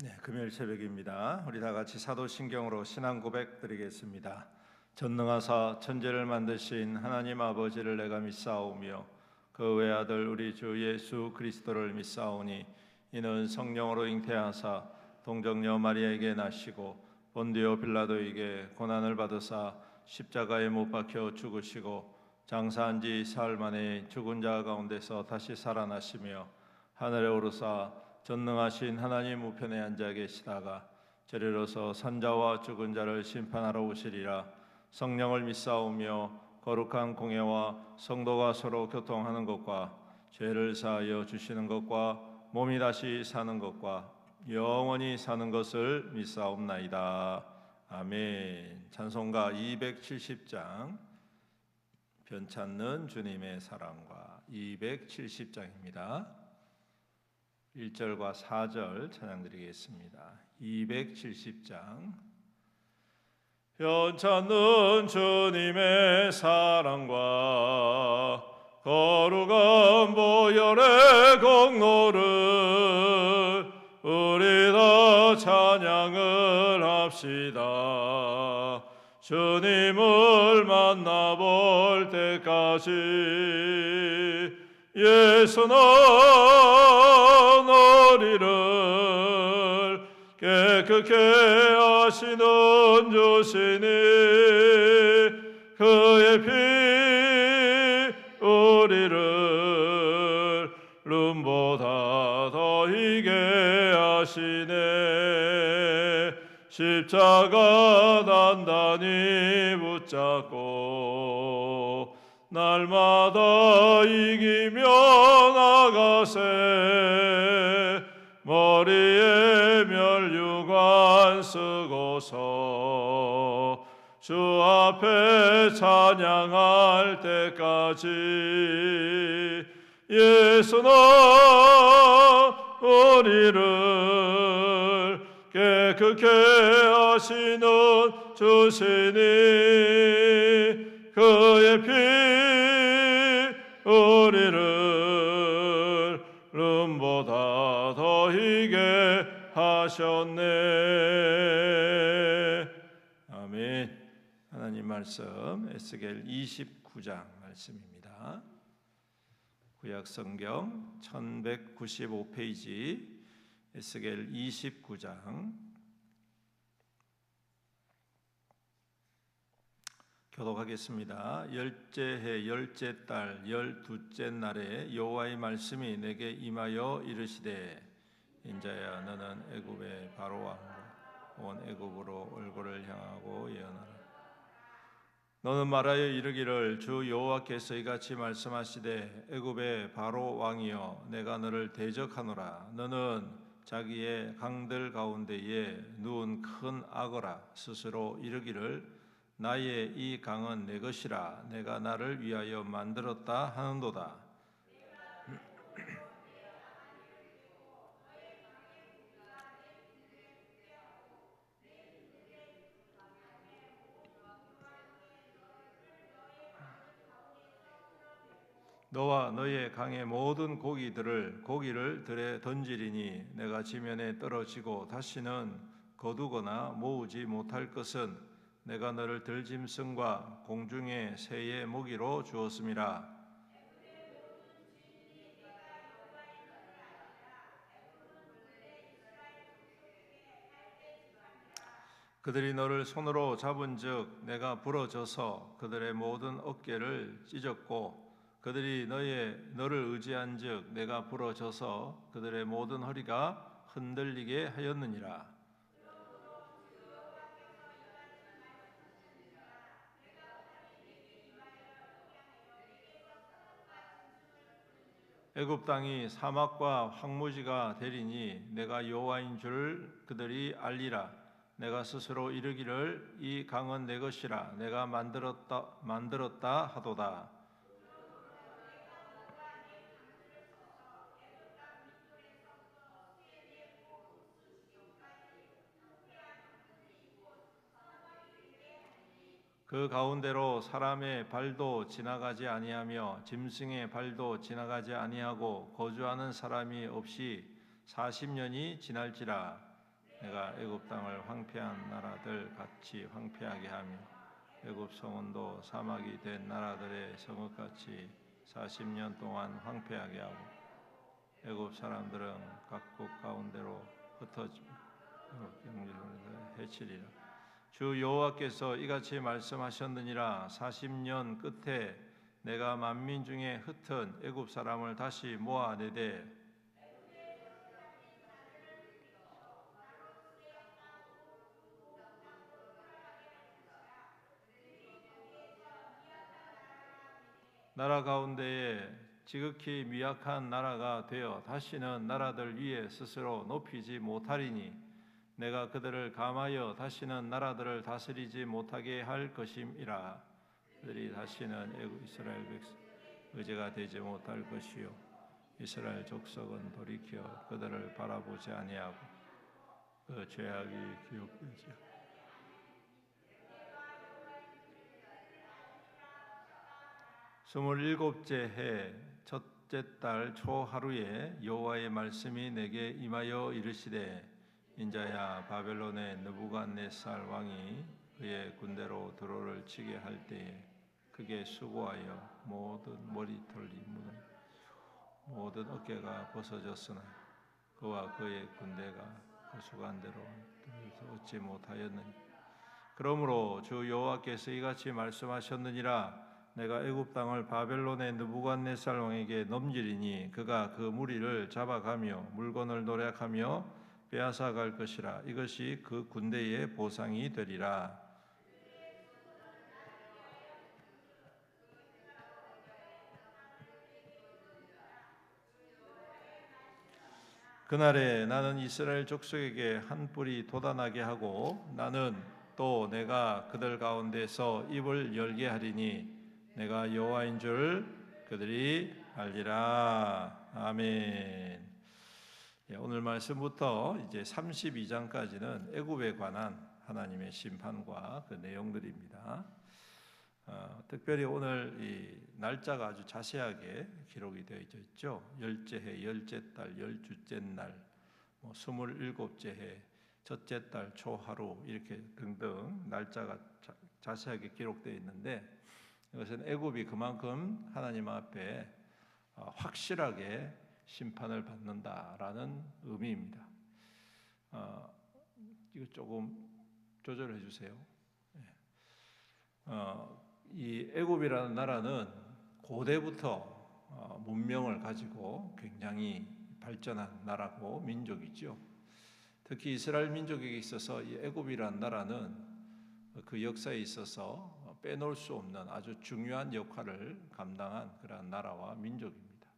네, 금요일 새벽입니다. 우리 다 같이 사도신경으로 신앙 고백 드리겠습니다. 전능하사 천지를 만드신 하나님 아버지를 내가 믿사오며 그 외아들 우리 주 예수 그리스도를 믿사오니 이는 성령으로 잉태하사 동정녀 마리아에게 나시고 본디오 빌라도에게 고난을 받으사 십자가에 못 박혀 죽으시고 장사한 지 사흘 만에 죽은 자 가운데서 다시 살아나시며 하늘에 오르사 전능하신 하나님 우편에 앉아 계시다가 저리로서 산자와 죽은 자를 심판하러 오시리라. 성령을 믿사오며 거룩한 공예와 성도가 서로 교통하는 것과 죄를 사하여 주시는 것과 몸이 다시 사는 것과 영원히 사는 것을 믿사옵나이다. 아멘. 찬송가 270장 변찮는 주님의 사랑과 270장입니다. 1절과 4절 찬양 드리겠습니다. 270장 변찮는 주님의 사랑과 거룩한 보혈의 공로를 우리 다 찬양을 합시다. 주님을 만나볼 때까지 예수는 우리를 깨끗게 하시는 주시니 그의 피 우리를 눈보다 더 희게 하시네. 십자가 단단히 붙잡고 날마다 이기며 나가세. 머리에 멸류관 쓰고서 주 앞에 찬양할 때까지 예수는 우리를 깨끗게 하시는 주시니 그의 피 우리를 눈보다 더 희게 하셨네. 아멘. 하나님 말씀 에스겔 29장 말씀입니다. 구약 성경 1195페이지 에스겔 29장 교독하겠습니다. 열째 해 열째 달 열두째 날에 여호와의 말씀이 내게 임하여 이르시되 인자야 너는 애굽의 바로 왕으로 온 애굽으로 얼굴을 향하고 예언하라. 너는 말하여 이르기를 주 여호와께서 이같이 말씀하시되 애굽의 바로 왕이여 내가 너를 대적하노라. 너는 자기의 강들 가운데에 누운 큰 악어라. 스스로 이르기를 나의 이 강은 내 것이라 내가 나를 위하여 만들었다 하는도다. 너와 너의 강의 모든 고기를 들에 던지리니 내가 지면에 떨어지고 다시는 거두거나 모으지 못할 것은 내가 너를 들짐승과 공중의 새의 먹이로 주었음이라. 그들이 너를 손으로 잡은즉 내가 부러져서 그들의 모든 어깨를 찢었고 그들이 너를 의지한즉 내가 부러져서 그들의 모든 허리가 흔들리게 하였느니라. 애굽 땅이 사막과 황무지가 되리니 내가 여호와인 줄 그들이 알리라. 내가 스스로 이르기를 이 강은 내 것이라 내가 만들었다 하도다. 그 가운데로 사람의 발도 지나가지 아니하며 짐승의 발도 지나가지 아니하고 거주하는 사람이 없이 40년이 지날지라. 내가 애굽 땅을 황폐한 나라들 같이 황폐하게 하며 애굽 성원도 사막이 된 나라들의 성읍같이 40년 동안 황폐하게 하고 애굽 사람들은 각국 가운데로 흩어지며 해치리라. 주 여호와께서 이같이 말씀하셨느니라. 40년 끝에 내가 만민 중에 흩은 애굽 사람을 다시 모아내되 나라 가운데에 지극히 미약한 나라가 되어 다시는 나라들 위에 스스로 높이지 못하리니 내가 그들을 감하여 다시는 나라들을 다스리지 못하게 할 것임이라. 그들이 다시는 이스라엘 백성 의제가 되지 못할 것이요 이스라엘 족속은 돌이켜 그들을 바라보지 아니하고 그 죄악이 기억되지 않고 27째 해 첫째 달 초하루에 여호와의 말씀이 내게 임하여 이르시되 인자야 바벨론의 느부갓네살 왕이 그의 군대로 드로를 치게 할 때에 그게 수고하여 모든 머리털이 무너 모든 어깨가 벗어졌으나 그와 그의 군대가 그 수간대로 얻지 못하였느니 그러므로 주 여호와께서 이같이 말씀하셨느니라. 내가 애굽 땅을 바벨론의 느부갓네살 왕에게 넘기리니 그가 그 무리를 잡아가며 물건을 노략하며 빼앗아갈 것이라. 이것이 그 군대의 보상이 되리라. 그날에 나는 이스라엘 족속에게 한 뿔이 돋아나게 하고 나는 또 내가 그들 가운데서 입을 열게 하리니 내가 여호와인 줄 그들이 알리라. 아멘. 오늘 말씀부터 이제 32장까지는 애굽에 관한 하나님의 심판과 그 내용들입니다. 특별히 오늘 이 날짜가 아주 자세하게 기록이 되어 있죠. 열째 해, 열째 달, 열주째 날, 27째 해, 첫째 달 초하루 이렇게 등등 날짜가 자세하게 기록되어 있는데 이것은 애굽이 그만큼 하나님 앞에 확실하게 심판을 받는다라는 의미입니다. 이거 조금 조절해 주세요. 이 애굽이라는 나라는 고대부터 문명을 가지고 굉장히 발전한 나라고 민족이죠. 특히 이스라엘 민족에게 있어서 이 애굽이라는 나라는 그 역사에 있어서 빼놓을 수 없는 아주 중요한 역할을 감당한 그러한 나라와 민족입니다.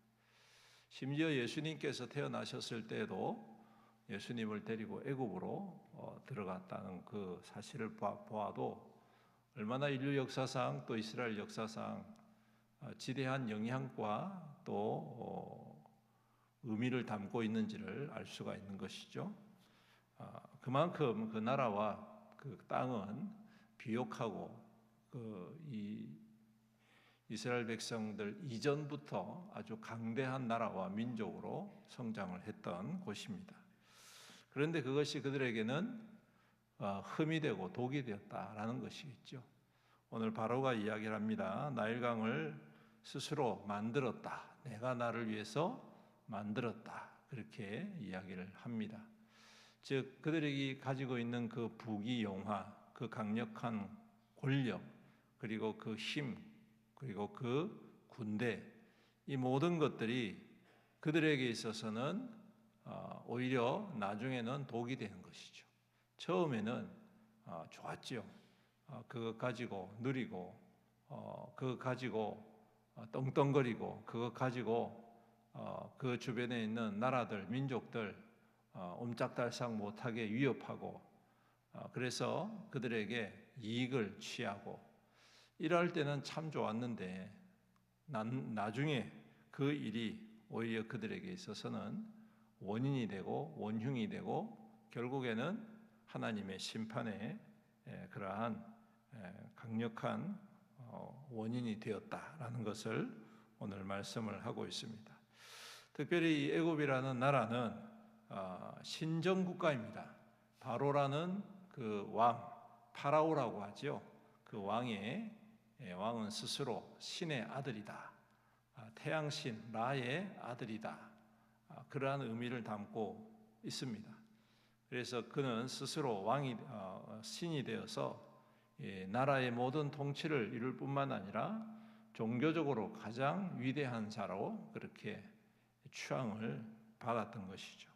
심지어 예수님께서 태어나셨을 때에도 예수님을 데리고 애굽으로 들어갔다는 그 사실을 보아도 얼마나 인류 역사상 또 이스라엘 역사상 지대한 영향과 또 의미를 담고 있는지를 알 수가 있는 것이죠. 그만큼 그 나라와 그 땅은 비옥하고 이 이스라엘 백성들 이전부터 아주 강대한 나라와 민족으로 성장을 했던 곳입니다. 그런데 그것이 그들에게는 흠이 되고 독이 되었다라는 것이겠죠. 오늘 바로가 이야기를 합니다. 나일강을 스스로 만들었다. 내가 나를 위해서 만들었다. 그렇게 이야기를 합니다. 즉 그들이 가지고 있는 그 부귀영화, 그 강력한 권력, 그리고 그 힘, 그리고 그 군대, 이 모든 것들이 그들에게 있어서는 오히려 나중에는 독이 되는 것이죠. 처음에는 좋았지요. 그거 가지고 누리고, 그거 가지고 떵떵거리고, 그거 가지고 그 주변에 있는 나라들, 민족들 옴짝달싹 못하게 위협하고, 그래서 그들에게 이익을 취하고 이럴 때는 참 좋았는데 나중에 그 일이 오히려 그들에게 있어서는 원인이 되고 원흉이 되고 결국에는 하나님의 심판의 그러한 강력한 원인이 되었다라는 것을 오늘 말씀을 하고 있습니다. 특별히 이 애굽이라는 나라는 신정국가입니다. 바로라는 그 왕, 파라오라고 하죠. 그 왕은 스스로 신의 아들이다. 태양신 라의 아들이다. 그러한 의미를 담고 있습니다. 그래서 그는 스스로 신이 되어서 나라의 모든 통치를 이룰 뿐만 아니라 종교적으로 가장 위대한 자로 그렇게 추앙을 받았던 것이죠.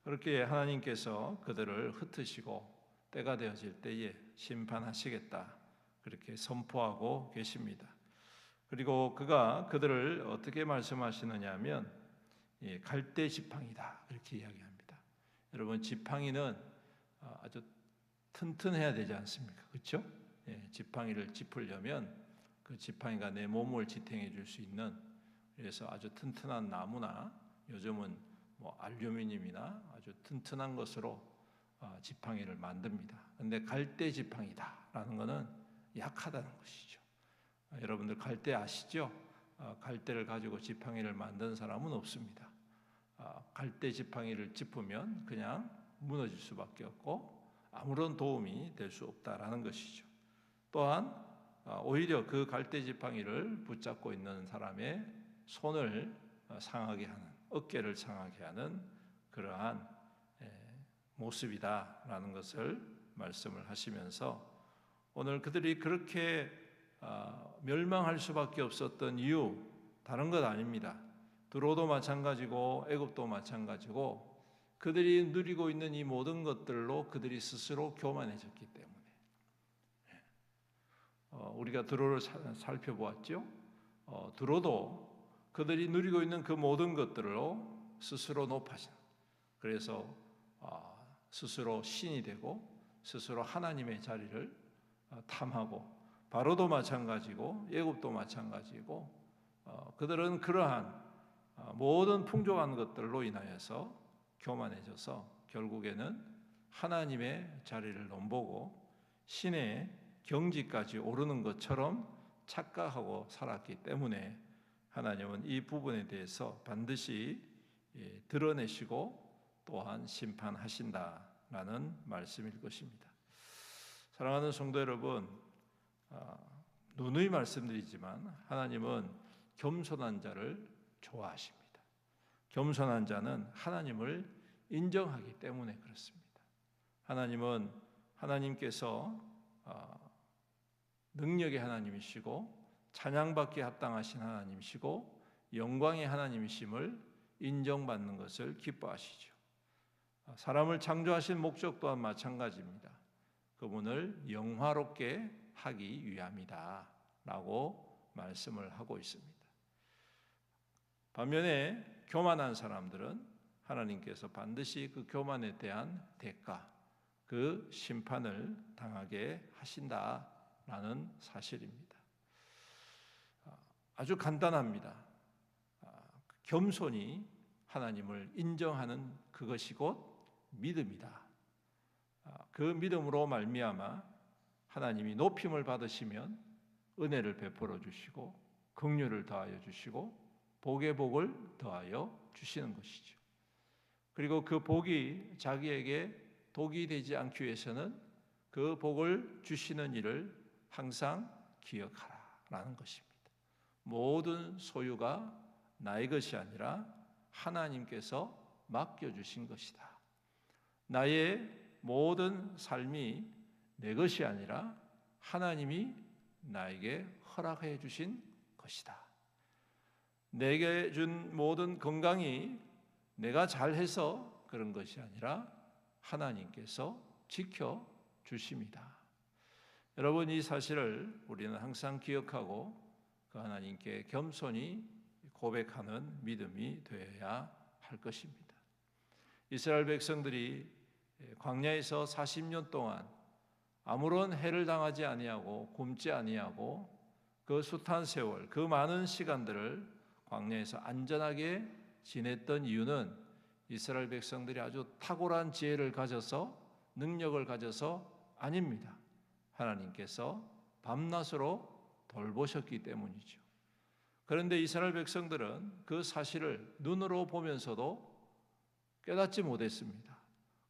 그렇게 하나님께서 그들을 흩으시고 때가 되어질 때에 심판하시겠다 그렇게 선포하고 계십니다. 그리고 그가 그들을 어떻게 말씀하시느냐 하면 갈대 지팡이다 이렇게 이야기합니다. 여러분, 지팡이는 아주 튼튼해야 되지 않습니까? 그렇죠? 지팡이를 짚으려면 그 지팡이가 내 몸을 지탱해 줄 수 있는, 그래서 아주 튼튼한 나무나 요즘은 알루미늄이나 아주 튼튼한 것으로 지팡이를 만듭니다. 그런데 갈대 지팡이다라는 것은 약하다는 것이죠. 여러분들 갈대 아시죠? 갈대를 가지고 지팡이를 만든 사람은 없습니다. 갈대 지팡이를 짚으면 그냥 무너질 수밖에 없고 아무런 도움이 될 수 없다라는 것이죠. 또한 오히려 그 갈대 지팡이를 붙잡고 있는 사람의 손을 상하게 하는, 어깨를 상하게 하는 그러한 모습이다라는 것을 말씀을 하시면서 오늘 그들이 그렇게 멸망할 수밖에 없었던 이유 다른 것 아닙니다. 두로도 마찬가지고 애굽도 마찬가지고 그들이 누리고 있는 이 모든 것들로 그들이 스스로 교만해졌기 때문에 우리가 두로를 살펴보았죠. 두로도 그들이 누리고 있는 그 모든 것들로 스스로 높아진, 그래서 스스로 신이 되고 스스로 하나님의 자리를 탐하고, 바로도 마찬가지고 애굽도 마찬가지고 그들은 그러한 모든 풍족한 것들로 인하여서 교만해져서 결국에는 하나님의 자리를 넘보고 신의 경지까지 오르는 것처럼 착각하고 살았기 때문에 하나님은 이 부분에 대해서 반드시 드러내시고 또한 심판하신다라는 말씀일 것입니다. 사랑하는 성도 여러분, 누누이 말씀드리지만 하나님은 겸손한 자를 좋아하십니다. 겸손한 자는 하나님을 인정하기 때문에 그렇습니다. 하나님께서 능력의 하나님이시고 찬양받기에 합당하신 하나님이시고 영광의 하나님이심을 인정받는 것을 기뻐하시죠. 사람을 창조하신 목적 또한 마찬가지입니다. 그분을 영화롭게 하기 위함이다 라고 말씀을 하고 있습니다. 반면에 교만한 사람들은 하나님께서 반드시 그 교만에 대한 대가, 그 심판을 당하게 하신다라는 사실입니다. 아주 간단합니다. 겸손이 하나님을 인정하는 그것이 곧 믿음이다. 그 믿음으로 말미암아 하나님이 높임을 받으시면 은혜를 베풀어 주시고 긍휼을 더하여 주시고 복의 복을 더하여 주시는 것이죠. 그리고 그 복이 자기에게 독이 되지 않기 위해서는 그 복을 주시는 일을 항상 기억하라라는 것입니다. 모든 소유가 나의 것이 아니라 하나님께서 맡겨주신 것이다. 나의 모든 삶이 내 것이 아니라 하나님이 나에게 허락해 주신 것이다. 내게 준 모든 건강이 내가 잘해서 그런 것이 아니라 하나님께서 지켜주십니다. 여러분, 이 사실을 우리는 항상 기억하고 그 하나님께 겸손히 고백하는 믿음이 되어야 할 것입니다. 이스라엘 백성들이 광야에서 40년 동안 아무런 해를 당하지 아니하고 굶지 아니하고 그 숱한 세월, 그 많은 시간들을 광야에서 안전하게 지냈던 이유는 이스라엘 백성들이 아주 탁월한 지혜를 가져서 능력을 가져서 아닙니다. 하나님께서 밤낮으로 돌보셨기 때문이죠. 그런데 이스라엘 백성들은 그 사실을 눈으로 보면서도 깨닫지 못했습니다.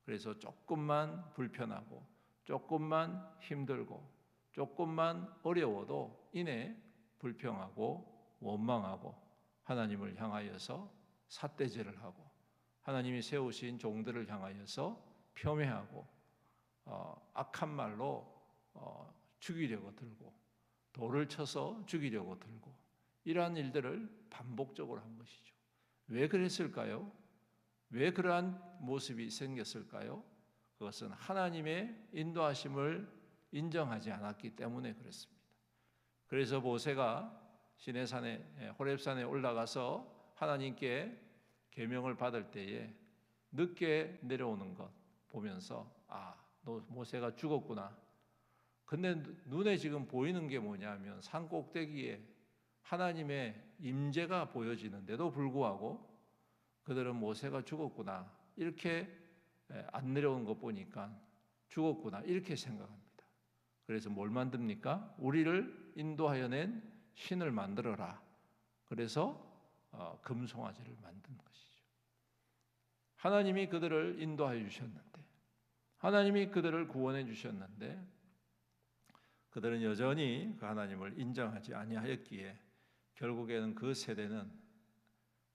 그래서 조금만 불편하고 조금만 힘들고 조금만 어려워도 이내 불평하고 원망하고 하나님을 향하여서 삿대질을 하고 하나님이 세우신 종들을 향하여서 폄훼하고 악한 말로 죽이려고 들고 돌을 쳐서 죽이려고 들고 이러한 일들을 반복적으로 한 것이죠. 왜 그랬을까요? 왜 그러한 모습이 생겼을까요? 그것은 하나님의 인도하심을 인정하지 않았기 때문에 그렇습니다. 그래서 모세가 시내산에 호렙산에 올라가서 하나님께 계명을 받을 때에 늦게 내려오는 것 보면서 너 모세가 죽었구나. 근데 눈에 지금 보이는 게 뭐냐면 산 꼭대기에 하나님의 임재가 보여지는데도 불구하고 그들은 모세가 죽었구나 이렇게 안 내려오는 것 보니까 죽었구나 이렇게 생각합니다. 그래서 뭘 만듭니까? 우리를 인도하여 낸 신을 만들어라. 그래서 금송아지를 만든 것이죠. 하나님이 그들을 인도하여 주셨는데 하나님이 그들을 구원해 주셨는데 그들은 여전히 그 하나님을 인정하지 아니하였기에 결국에는 그 세대는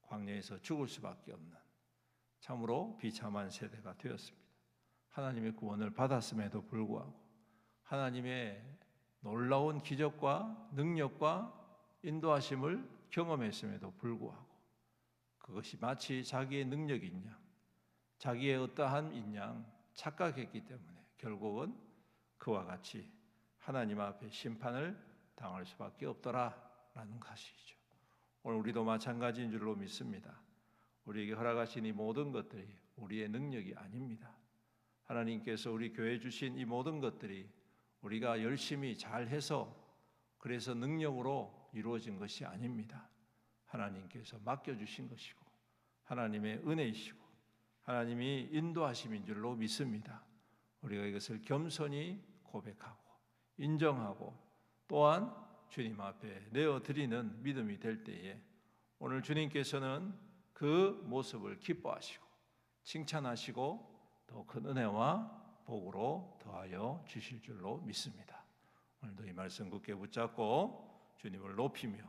광야에서 죽을 수밖에 없는 참으로 비참한 세대가 되었습니다. 하나님의 구원을 받았음에도 불구하고 하나님의 놀라운 기적과 능력과 인도하심을 경험했음에도 불구하고 그것이 마치 자기의 능력인 양, 자기의 어떠함인 양 착각했기 때문에 결국은 그와 같이 하나님 앞에 심판을 당할 수밖에 없더라라는 것이죠. 오늘 우리도 마찬가지인 줄로 믿습니다. 우리에게 허락하신 이 모든 것들이 우리의 능력이 아닙니다. 하나님께서 우리 교회에 주신 이 모든 것들이 우리가 열심히 잘해서 그래서 능력으로 이루어진 것이 아닙니다. 하나님께서 맡겨주신 것이고 하나님의 은혜이시고 하나님이 인도하심인 줄로 믿습니다. 우리가 이것을 겸손히 고백하고 인정하고 또한 주님 앞에 내어드리는 믿음이 될 때에 오늘 주님께서는 그 모습을 기뻐하시고 칭찬하시고 더 큰 은혜와 복으로 더하여 주실 줄로 믿습니다. 오늘도 이 말씀 굳게 붙잡고 주님을 높이며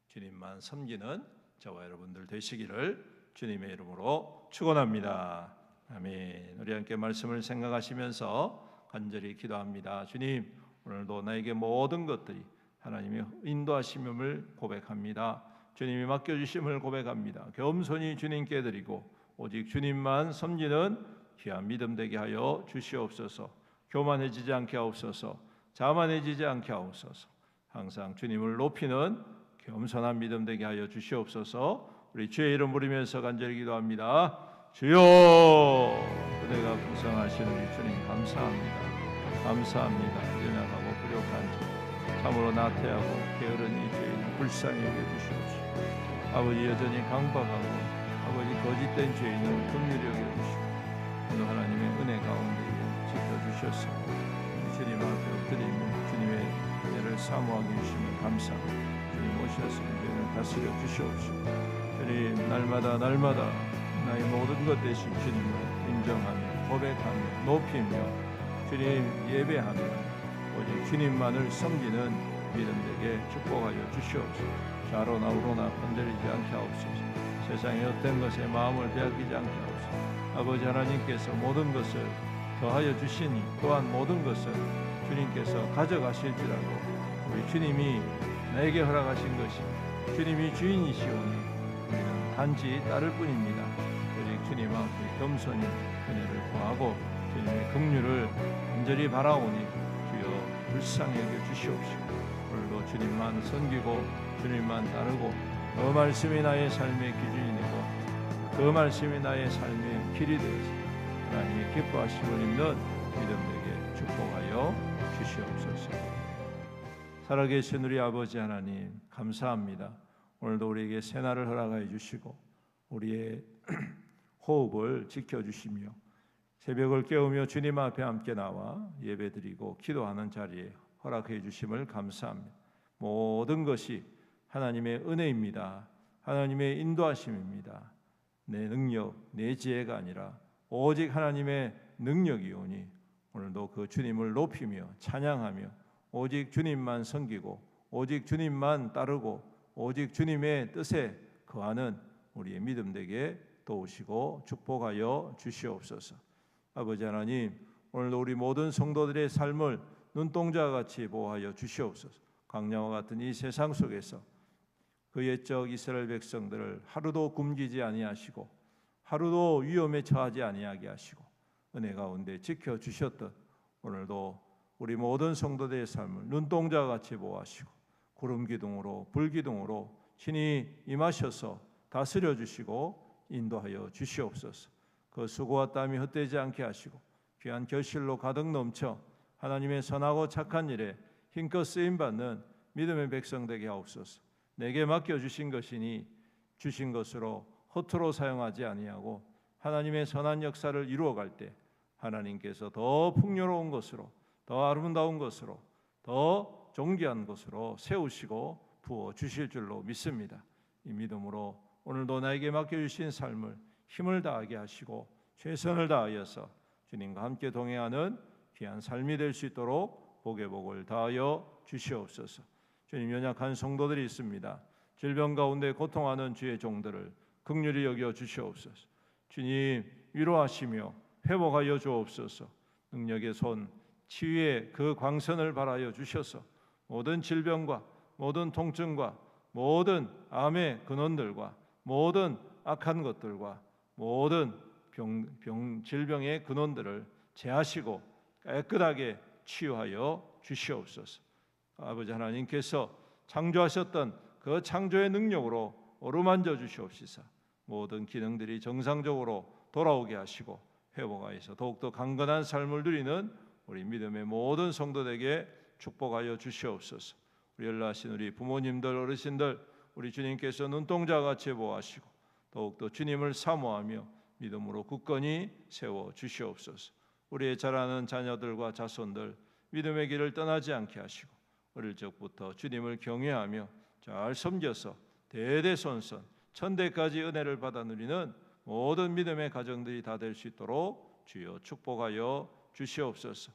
주님만 섬기는 저와 여러분들 되시기를 주님의 이름으로 축원합니다. 아멘. 우리 함께 말씀을 생각하시면서 간절히 기도합니다. 주님, 오늘도 나에게 모든 것들이 하나님의 인도하심을 고백합니다. 주님이 맡겨주심을 고백합니다. 겸손히 주님께 드리고 오직 주님만 섬기는 귀한 믿음 되게 하여 주시옵소서. 교만해지지 않게 하옵소서. 자만해지지 않게 하옵소서. 항상 주님을 높이는 겸손한 믿음 되게 하여 주시옵소서. 우리 주의 이름 부르면서 간절히 기도합니다. 주여, 그대가 구성하신 우리 주님 감사합니다. 감사합니다. 연약하고 부족한 자, 참으로 나태하고 게으른 이 죄인을 불쌍히 여겨주시옵소서. 아버지, 여전히 강박하고 아버지 거짓된 죄인을 긍휼히 여겨주시고 오늘 하나님의 은혜 가운데 지켜주셔서 주님 앞에 엎드리며 주님의 은혜를 사모하게 주심을 감사합니다. 주님 오셔서 우리를 다스려 주시옵소서. 주님, 날마다 나의 모든 것 되신 주님을 인정하며 고백하며 높이며 주님 예배하며 오직 주님만을 섬기는 믿음 되게 축복하여 주시옵소서. 좌로나 우로나 건드리지 않게 하옵소서. 세상의 어떤 것에 마음을 빼앗기지 않게 하옵소서. 아버지 하나님께서 모든 것을 더하여 주시니 또한 모든 것을 주님께서 가져가실지라도 우리 주님이 나에게 허락하신 것이 주님이 주인이시오니 우리는 단지 따를 뿐입니다. 오직 주님 앞에 겸손히 은혜를 구하고 주님의 긍휼을 간절히 바라오니 주여 불쌍히 여겨 주시옵시고 오늘도 주님만 섬기고 주님만 따르고 그 말씀이 나의 삶의 기준이 되고 그 말씀이 나의 삶의 길이 되어서 하나님의 기뻐하심을 입는 믿음 되게 축복하여 주시옵소서. 살아계신 우리 아버지 하나님 감사합니다. 오늘도 우리에게 새날을 허락하여 주시고 우리의 호흡을 지켜주시며 새벽을 깨우며 주님 앞에 함께 나와 예배드리고 기도하는 자리에 허락해 주심을 감사합니다. 모든 것이 하나님의 은혜입니다. 하나님의 인도하심입니다. 내 능력, 내 지혜가 아니라 오직 하나님의 능력이오니 오늘도 그 주님을 높이며 찬양하며 오직 주님만 섬기고 오직 주님만 따르고 오직 주님의 뜻에 거하는 우리의 믿음 되게 도우시고 축복하여 주시옵소서. 아버지 하나님, 오늘도 우리 모든 성도들의 삶을 눈동자와 같이 보호하여 주시옵소서. 광야와 같은 이 세상 속에서 그 옛적 이스라엘 백성들을 하루도 굶기지 아니하시고 하루도 위험에 처하지 아니하게 하시고 은혜 가운데 지켜주셨던 오늘도 우리 모든 성도들의 삶을 눈동자와 같이 보호하시고 구름 기둥으로 불 기둥으로 신이 임하셔서 다스려 주시고 인도하여 주시옵소서. 그 수고와 땀이 헛되지 않게 하시고 귀한 결실로 가득 넘쳐 하나님의 선하고 착한 일에 힘껏 쓰임받는 믿음의 백성 되게 하옵소서. 내게 맡겨주신 것이니 주신 것으로 허투루 사용하지 아니하고 하나님의 선한 역사를 이루어갈 때 하나님께서 더 풍요로운 것으로 더 아름다운 것으로 더 존귀한 것으로 세우시고 부어주실 줄로 믿습니다. 이 믿음으로 오늘도 나에게 맡겨주신 삶을 힘을 다하게 하시고 최선을 다하여서 주님과 함께 동행하는 귀한 삶이 될 수 있도록 복의 복을 다하여 주시옵소서. 주님, 연약한 성도들이 있습니다. 질병 가운데 고통하는 주의 종들을 긍휼히 여겨 주시옵소서. 주님, 위로하시며 회복하여 주옵소서. 능력의 손, 치유의 그 광선을 발하여 주셔서 모든 질병과 모든 통증과 모든 암의 근원들과 모든 악한 것들과 모든 질병의 근원들을 제하시고 깨끗하게 치유하여 주시옵소서. 아버지 하나님께서 창조하셨던 그 창조의 능력으로 어루만져 주시옵시사 모든 기능들이 정상적으로 돌아오게 하시고 회복하여서 더욱더 강건한 삶을 누리는 우리 믿음의 모든 성도들에게 축복하여 주시옵소서. 우리 연락하신 우리 부모님들, 어르신들, 우리 주님께서 눈동자와 같이 보호하시고 더욱더 주님을 사모하며 믿음으로 굳건히 세워 주시옵소서. 우리의 자라는 자녀들과 자손들 믿음의 길을 떠나지 않게 하시고 어릴 적부터 주님을 경외하며 잘 섬겨서 대대손손 천대까지 은혜를 받아 누리는 모든 믿음의 가정들이 다 될 수 있도록 주여 축복하여 주시옵소서.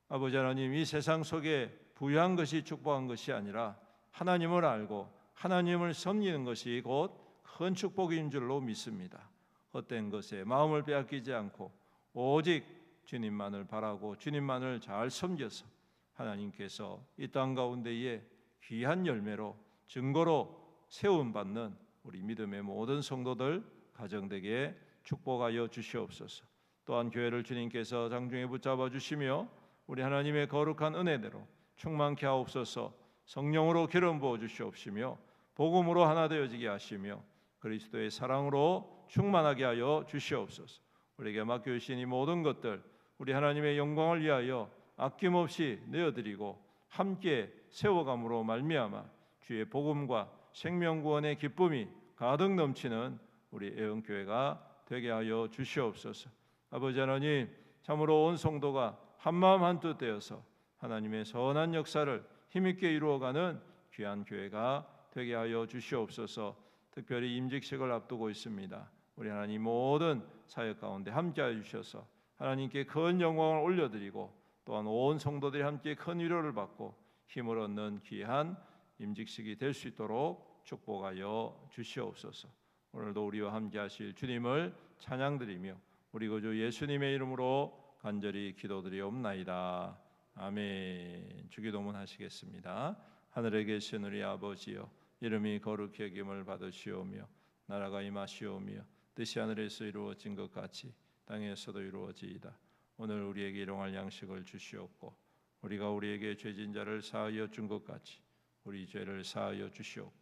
아버지 하나님, 이 세상 속에 부유한 것이 축복한 것이 아니라 하나님을 알고 하나님을 섬기는 것이 곧 큰 축복인 줄로 믿습니다. 헛된 것에 마음을 빼앗기지 않고 오직 주님만을 바라고 주님만을 잘 섬겨서 하나님께서 이 땅 가운데에 귀한 열매로 증거로 세움받는 우리 믿음의 모든 성도들 가정되게 축복하여 주시옵소서. 또한 교회를 주님께서 장중에 붙잡아 주시며 우리 하나님의 거룩한 은혜대로 충만케 하옵소서. 성령으로 기름 부어 주시옵시며 복음으로 하나 되어지게 하시며 그리스도의 사랑으로 충만하게 하여 주시옵소서. 우리에게 맡겨주신 이 모든 것들 우리 하나님의 영광을 위하여 아낌없이 내어드리고 함께 세워감으로 말미암아 주의 복음과 생명구원의 기쁨이 가득 넘치는 우리 애영교회가 되게 하여 주시옵소서. 아버지 하나님, 참으로 온 성도가 한마음 한뜻 되어서 하나님의 선한 역사를 힘있게 이루어가는 귀한 교회가 되게 하여 주시옵소서. 특별히 임직식을 앞두고 있습니다. 우리 하나님 모든 사역 가운데 함께하여 주셔서 하나님께 큰 영광을 올려드리고 또한 온 성도들이 함께 큰 위로를 받고 힘을 얻는 귀한 임직식이 될 수 있도록 축복하여 주시옵소서. 오늘도 우리와 함께하실 주님을 찬양드리며 우리 구주 예수님의 이름으로 간절히 기도드리옵나이다. 아멘. 주기도문 하시겠습니다. 하늘에 계신 우리 아버지여, 이름이 거룩히 여김을 받으시오며 나라가 임하시오며 뜻이 하늘에서 이루어진 것 같이 땅에서도 이루어지이다. 오늘 우리에게 일용할 양식을 주시옵고 우리가 우리에게 죄진 자를 사하여 준 것 같이 우리 죄를 사하여 주시옵고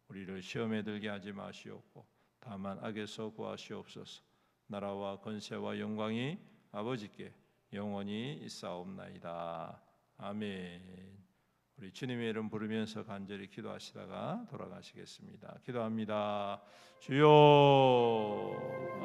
우리를 시험에 들게 하지 마시옵고 다만 악에서 구하시옵소서. 나라와 권세와 영광이 아버지께 영원히 있사옵나이다. 아멘. 우리 주님의 이름 부르면서 간절히 기도하시다가 돌아가시겠습니다. 기도합니다. 주여